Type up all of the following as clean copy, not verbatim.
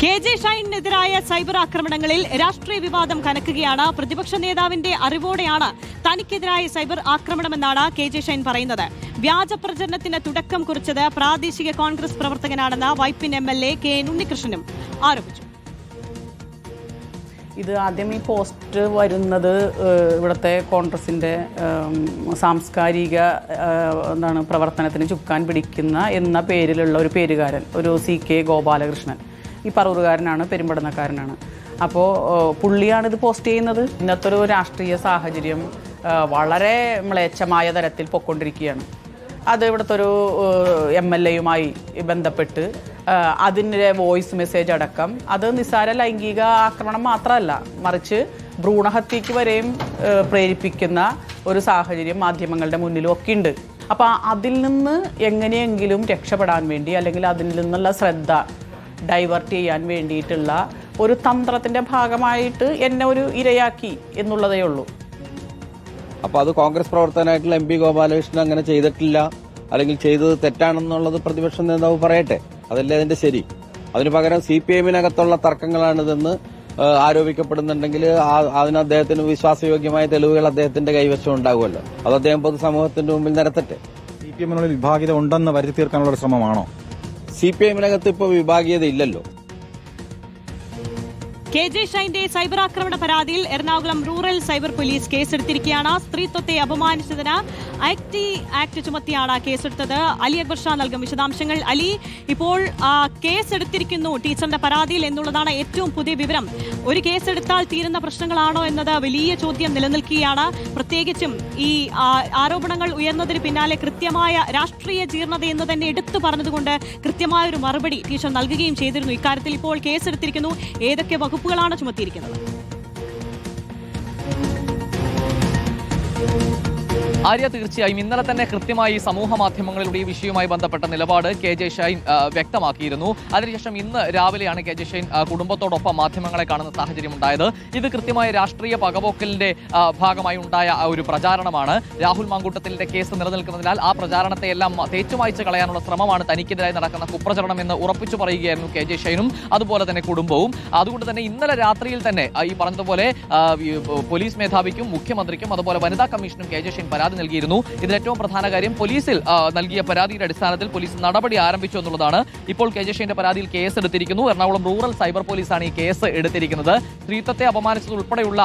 KJ. ഷൈനിനെതിരായ cyber ആക്രമണങ്ങളിൽ രാഷ്ട്രീയ വിവാദം കനക്കുകയാണ്. പ്രതിപക്ഷ നേതാവിന്റെ അറിവോടെയാണ് തനിക്കെതിരായ സൈബർ ആക്രമണമെന്നാണ് കെ.ജെ. ഷൈൻ പറയുന്നത്. വ്യാജ പ്രചരണത്തിന് തുടക്കം കുറിച്ചത് പ്രാദേശിക കോൺഗ്രസ് പ്രവർത്തകനാണെന്ന് വൈപ്പിൻ എം.എൽ.എ. കെ ഉണ്ണികൃഷ്ണനും ആരോപിച്ചു. ഇത് ആദ്യം ഈ പോസ്റ്റ് വരുന്നത് ഇവിടുത്തെ കോൺഗ്രസിൻ്റെ സാംസ്കാരിക പ്രവർത്തനത്തിന് ചുക്കാൻ പിടിക്കുന്ന എന്ന പേരിലുള്ള ഒരു പേരുകാരൻ, ഒരു C.K. ഗോപാലകൃഷ്ണൻ, ഈ പറവൂരുകാരനാണ്, പെരുമ്പടന്നക്കാരനാണ്. അപ്പോൾ പുള്ളിയാണിത് പോസ്റ്റ് ചെയ്യുന്നത്. ഇന്നത്തെ ഒരു രാഷ്ട്രീയ സാഹചര്യം വളരെ മ്ലേച്ഛമായ തരത്തിൽ പൊയ്ക്കൊണ്ടിരിക്കുകയാണ്. അത് ഇവിടുത്തെ ഒരു MLA-യുമായി ബന്ധപ്പെട്ട് അതിൻ്റെ വോയിസ് മെസ്സേജ് അടക്കം അത് നിസ്സാര ലൈംഗിക ആക്രമണം മാത്രമല്ല, മറിച്ച് ഭ്രൂണഹത്യയ്ക്ക് വരെയും പ്രേരിപ്പിക്കുന്ന ഒരു സാഹചര്യം മാധ്യമങ്ങളുടെ മുന്നിലും ഒക്കെ ഉണ്ട്. അപ്പോൾ അതിൽ നിന്ന് എങ്ങനെയെങ്കിലും രക്ഷപ്പെടാൻ വേണ്ടി, അല്ലെങ്കിൽ അതിൽ നിന്നുള്ള ശ്രദ്ധ ഡൈവേർട്ട് ചെയ്യാൻ വേണ്ടിയിട്ടുള്ള ഒരു തന്ത്രത്തിൻ്റെ ഭാഗമായിട്ട് എന്നെ ഒരു ഇരയാക്കി എന്നുള്ളതേ ഉള്ളൂ. അപ്പോൾ അത് കോൺഗ്രസ് പ്രവർത്തകനായിട്ടുള്ള MP ഗോപാലകൃഷ്ണൻ അങ്ങനെ ചെയ്തിട്ടില്ല, അല്ലെങ്കിൽ ചെയ്തത് തെറ്റാണെന്നുള്ളത് പ്രതിപക്ഷ നേതാവ് പറയട്ടെ, അതല്ലേ അതിന്റെ ശരി. അതിനു പകരം CPM-നകത്തുള്ള തർക്കങ്ങളാണിതെന്ന് ആരോപിക്കപ്പെടുന്നുണ്ടെങ്കിൽ അതിന് അദ്ദേഹത്തിന് വിശ്വാസയോഗ്യമായ തെളിവുകൾ അദ്ദേഹത്തിന്റെ കൈവശം ഉണ്ടാകുമല്ലോ. അത് അദ്ദേഹം പൊതുസമൂഹത്തിന്റെ മുമ്പിൽ നിരത്തട്ടെ. CPM-നുള്ളിൽ വിഭാഗീയത ഉണ്ടെന്ന് വരുത്തി തീർക്കാനുള്ള ഒരു ശ്രമമാണോ? CPM-നകത്ത് ഇപ്പോൾ വിഭാഗീയത ഇല്ലല്ലോ. കെ.ജെ. ഷൈന്റെ സൈബർ ആക്രമണ പരാതിയിൽ എറണാകുളം റൂറൽ സൈബർ പോലീസ് കേസെടുത്തിരിക്കുകയാണ്. സ്ത്രീത്വത്തെ അപമാനിച്ചതിന് IT ആക്ട് ചുമത്തിയാണ് കേസെടുത്തത്. അലി അക്ബർ ഷാ നൽകും വിശദാംശങ്ങൾ. അലി, ഇപ്പോൾ കേസെടുത്തിരിക്കുന്നു ടീച്ചറിന്റെ പരാതിയിൽ എന്നുള്ളതാണ് ഏറ്റവും പുതിയ വിവരം. ഒരു കേസെടുത്താൽ തീരുന്ന പ്രശ്നങ്ങളാണോ എന്നത് വലിയ ചോദ്യം നിലനിൽക്കുകയാണ്. പ്രത്യേകിച്ചും ഈ ആരോപണങ്ങൾ ഉയർന്നതിന് പിന്നാലെ കൃത്യമായ രാഷ്ട്രീയ ജീർണത എന്ന് തന്നെ എടുത്തു പറഞ്ഞതുകൊണ്ട് കൃത്യമായ ഒരു മറുപടി ടീച്ചർ നൽകുകയും ചെയ്തിരുന്നു. ഇക്കാര്യത്തിൽ ഇപ്പോൾ കേസെടുത്തിരിക്കുന്നു. ഏതൊക്കെ വകുപ്പുകളാണ് ചുമത്തിയിരിക്കുന്നത്? ആര്യ, തീർച്ചയായും ഇന്നലെ തന്നെ കൃത്യമായി സമൂഹ മാധ്യമങ്ങളിലൂടെ ഈ വിഷയവുമായി ബന്ധപ്പെട്ട നിലപാട് കെ.ജെ. ഷൈൻ വ്യക്തമാക്കിയിരുന്നു. അതിനുശേഷം ഇന്ന് രാവിലെയാണ് കെ.ജെ. ഷൈൻ കുടുംബത്തോടൊപ്പം മാധ്യമങ്ങളെ കാണുന്ന സാഹചര്യം ഉണ്ടായത്. ഇത് കൃത്യമായ രാഷ്ട്രീയ പകപോക്കലിന്റെ ഭാഗമായി ഉണ്ടായ ഒരു പ്രചാരണമാണ്. രാഹുൽ മാങ്കൂട്ടത്തിന്റെ കേസ് നിലനിൽക്കുന്നതിനാൽ ആ പ്രചാരണത്തെ എല്ലാം തേച്ചുമായ്ച്ച് കളയാനുള്ള ശ്രമമാണ് തനിക്കെതിരായി നടക്കുന്ന കുപ്രചരണം എന്ന് ഉറപ്പിച്ചു പറയുകയായിരുന്നു കെ.ജെ. ഷൈനും അതുപോലെ തന്നെ കുടുംബവും. അതുകൊണ്ട് തന്നെ ഇന്നലെ രാത്രിയിൽ തന്നെ ഈ പറഞ്ഞതുപോലെ പോലീസ് മേധാവിക്കും മുഖ്യമന്ത്രിക്കും അതുപോലെ വനിതാ കമ്മീഷനും കെ.ജെ. ഷൈൻ പരാതി നൽകിയിരുന്നു. ഇതിലേറ്റവും പ്രധാന കാര്യം പോലീസിൽ നൽകിയ പരാതിയുടെ അടിസ്ഥാനത്തിൽ പോലീസ് നടപടി ആരംഭിച്ചു എന്നുള്ളതാണ്. ഇപ്പോൾ കെ.ജെ. ഷൈന്റെ പരാതിയിൽ കേസ് എടുത്തിരിക്കുന്നു. എറണാകുളം റൂറൽ സൈബർ പോലീസാണ് ഈ കേസ് എടുത്തിരിക്കുന്നത്. സ്ത്രീത്വത്തെ അപമാനിച്ചത് ഉൾപ്പെടെയുള്ള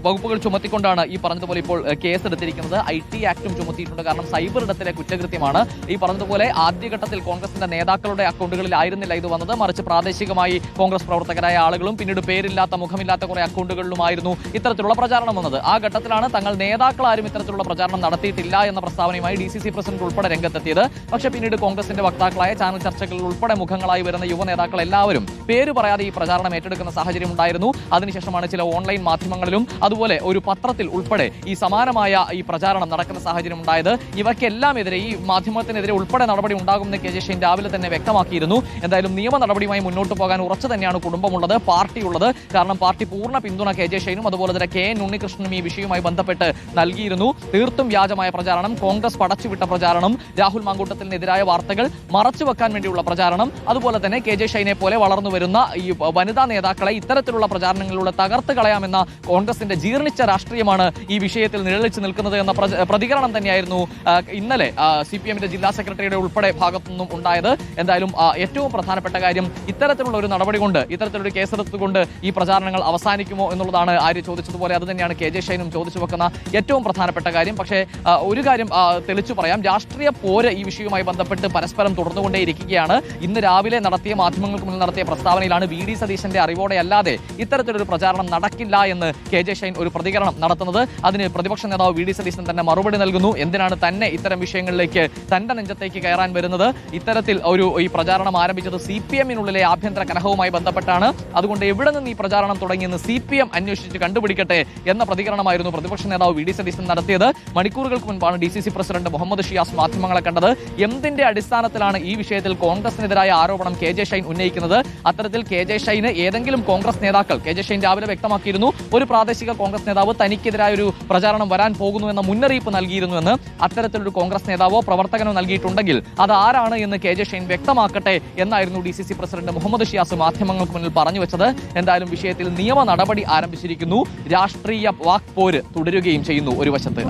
വകുപ്പുകൾ ചുമത്തിക്കൊണ്ടാണ് ഈ പറഞ്ഞതുപോലെ ഇപ്പോൾ കേസ് എടുത്തിരിക്കുന്നത്. IT ആക്ടും ചുമത്തിയിട്ടുണ്ട്. കാരണം സൈബർ ഇടത്തിലെ കുറ്റകൃത്യമാണ്. ഈ പറഞ്ഞതുപോലെ ആദ്യഘട്ടത്തിൽ കോൺഗ്രസിന്റെ നേതാക്കളുടെ അക്കൗണ്ടുകളിൽ ആയിരുന്നില്ല ഇത് വന്നത്, മറിച്ച് പ്രാദേശികമായി കോൺഗ്രസ് പ്രവർത്തകരായ ആളുകളും പിന്നീട് പേരില്ലാത്ത മുഖമില്ലാത്ത കുറെ അക്കൗണ്ടുകളിലുമായിരുന്നു ഇത്തരത്തിലുള്ള പ്രചാരണം വന്നത്. ആ ഘട്ടത്തിലാണ് തങ്ങൾ നേതാക്കളാരും ഇത്തരത്തിലുള്ള പ്രചാരണം നടത്തിയിട്ടില്ല എന്ന പ്രസ്താവനയുമായി DCC പ്രസിഡന്റ് ഉൾപ്പെടെ രംഗത്തെത്തിയത്. പക്ഷേ പിന്നീട് കോൺഗ്രസിന്റെ വക്താക്കളായ ചാനൽ ചർച്ചകളിൽ ഉൾപ്പെടെ മുഖങ്ങളായി വരുന്ന യുവ നേതാക്കൾ എല്ലാവരും പേര് പറയാതെ ഈ പ്രചാരണം ഏറ്റെടുക്കുന്ന സാഹചര്യം ഉണ്ടായിരുന്നു. അതിനുശേഷമാണ് ചില ഓൺലൈൻ മാധ്യമങ്ങളിലും അതുപോലെ ഒരു പത്രത്തിൽ ഉൾപ്പെടെ ഈ സമാനമായ ഈ പ്രചാരണം നടക്കുന്ന സാഹചര്യം ഉണ്ടായത്. ഇവയ്ക്കെല്ലാം എതിരെ, ഈ മാധ്യമത്തിനെതിരെ ഉൾപ്പെടെ നടപടി ഉണ്ടാകുമെന്ന് കെ.ജെ. ഷൈൻ രാവിലെ തന്നെ വ്യക്തമാക്കിയിരുന്നു. എന്തായാലും നിയമ നടപടിയുമായി മുന്നോട്ട് പോകാൻ ഉറച്ചു തന്നെയാണ് കുടുംബമുള്ളത്, പാർട്ടിയുള്ളത്. കാരണം പാർട്ടി പൂർണ്ണ പിന്തുണ കെ.ജെ. ഷൈനും അതുപോലെ തന്നെ കെ ഉണ്ണികൃഷ്ണനും ഈ വിഷയവുമായി ബന്ധപ്പെട്ട് നൽകിയിരുന്നു. തീർത്തും വ്യാജമായ പ്രചാരണം, കോൺഗ്രസ് പടച്ചുവിട്ട പ്രചാരണം, രാഹുൽ മാങ്കൂട്ടത്തിനെതിരായ വാർത്തകൾ മറച്ചുവെക്കാൻ വേണ്ടിയുള്ള പ്രചാരണം, അതുപോലെ തന്നെ കെ.ജെ. ഷൈനെ പോലെ വളർന്നു വരുന്ന ഈ വനിതാ നേതാക്കളെ ഇത്തരത്തിലുള്ള പ്രചാരണങ്ങളിലൂടെ തകർത്ത് കളയാമെന്ന കോൺഗ്രസിന്റെ ജീർണിച്ച രാഷ്ട്രീയമാണ് ഈ വിഷയത്തിൽ നിഴലിച്ചു നിൽക്കുന്നത് എന്ന പ്രതികരണം തന്നെയായിരുന്നു ഇന്നലെ CPM-ന്റെ ജില്ലാ സെക്രട്ടറിയുടെ ഉൾപ്പെടെ ഭാഗത്തുനിന്നും ഉണ്ടായത്. എന്തായാലും ഏറ്റവും പ്രധാനപ്പെട്ട കാര്യം, ഇത്തരത്തിലുള്ള ഒരു നടപടി കൊണ്ട്, ഇത്തരത്തിലൊരു കേസെടുത്തുകൊണ്ട് ഈ പ്രചാരണങ്ങൾ അവസാനിക്കുമോ എന്നുള്ളതാണ് ആര്യ ചോദിച്ചതുപോലെ. അത് തന്നെയാണ് കെ.ജെ. ഷൈനും ചോദിച്ചു വെക്കുന്ന ഏറ്റവും പ്രധാനപ്പെട്ട കാര്യം. പക്ഷേ ഒരു കാര്യം തെളിച്ചു പറയാം, രാഷ്ട്രീയ പോര് ഈ വിഷയവുമായി ബന്ധപ്പെട്ട് പരസ്പരം തുടർന്നുകൊണ്ടേയിരിക്കുകയാണ്. ഇന്ന് രാവിലെ മാധ്യമങ്ങൾക്ക് മുന്നിൽ നടത്തിയ പ്രസ്താവനയിലാണ് VD സതീശന്റെ അറിവോടെ അല്ലാതെ ഇത്തരത്തിലൊരു പ്രചാരണം നടക്കില്ല എന്ന് കെ.ജെ. ഷൈൻ ഒരു പ്രതികരണം നടത്തുന്നത്. അതിന് പ്രതിപക്ഷ നേതാവ് VD സതീശൻ തന്നെ മറുപടി നൽകുന്നു. എന്തിനാണ് തന്നെ ഇത്തരം വിഷയങ്ങളിലേക്ക് തന്റെ നെഞ്ചത്തേക്ക് കയറാൻ വരുന്നത്? ഇത്തരത്തിൽ ഈ പ്രചാരണം ആരംഭിച്ചത് CPM-നുള്ളിലെ ആഭ്യന്തര കലഹവുമായി ബന്ധപ്പെട്ടാണ്. അതുകൊണ്ട് എവിടെ നിന്ന് ഈ പ്രചാരണം തുടങ്ങിയെന്ന് CPM അന്വേഷിച്ച് കണ്ടുപിടിക്കട്ടെ എന്ന പ്രതികരണമായിരുന്നു പ്രതിപക്ഷ നേതാവ് VD സതീശൻ നടത്തിയത്. മണിക്കൂറുകൾക്ക് മുൻപാണ് DCC പ്രസിഡന്റ് മുഹമ്മദ് ഷിയാസ് മാധ്യമങ്ങളെ കണ്ടത്. എന്തിന്റെ അടിസ്ഥാനത്തിലാണ് ഈ വിഷയത്തിൽ കോൺഗ്രസിനെതിരായ ആരോപണം KJ ഷൈൻ ഉന്നയിക്കുന്നത്? അത്തരത്തിൽ KJ ഷൈന് ഏതെങ്കിലും കോൺഗ്രസ് നേതാക്കൾ, KJ ഷൈൻ രാവിലെ വ്യക്തമാക്കിയിരുന്നു, ഒരു പ്രാദേശിക കോൺഗ്രസ് നേതാവ് തനിക്കെതിരായ ഒരു പ്രചാരണം വരാൻ പോകുന്നു എന്ന മുന്നറിയിപ്പ് നൽകിയിരുന്നുവെന്ന്. അത്തരത്തിലൊരു കോൺഗ്രസ് നേതാവോ പ്രവർത്തകനോ നൽകിയിട്ടുണ്ടെങ്കിൽ അത് ആരാണ് എന്ന് KJ ഷൈൻ വ്യക്തമാക്കട്ടെ എന്നായിരുന്നു DCC പ്രസിഡന്റ് മുഹമ്മദ് ഷിയാസ് മാധ്യമങ്ങൾക്ക് മുന്നിൽ പറഞ്ഞു വെച്ചത്. എന്തായാലും വിഷയത്തിൽ നിയമ നടപടി ആരംഭിച്ചിരിക്കുന്നു. രാഷ്ട്രീയ വാക്പോര് തുടരുകയും ചെയ്യുന്നു ഒരു വശത്ത്.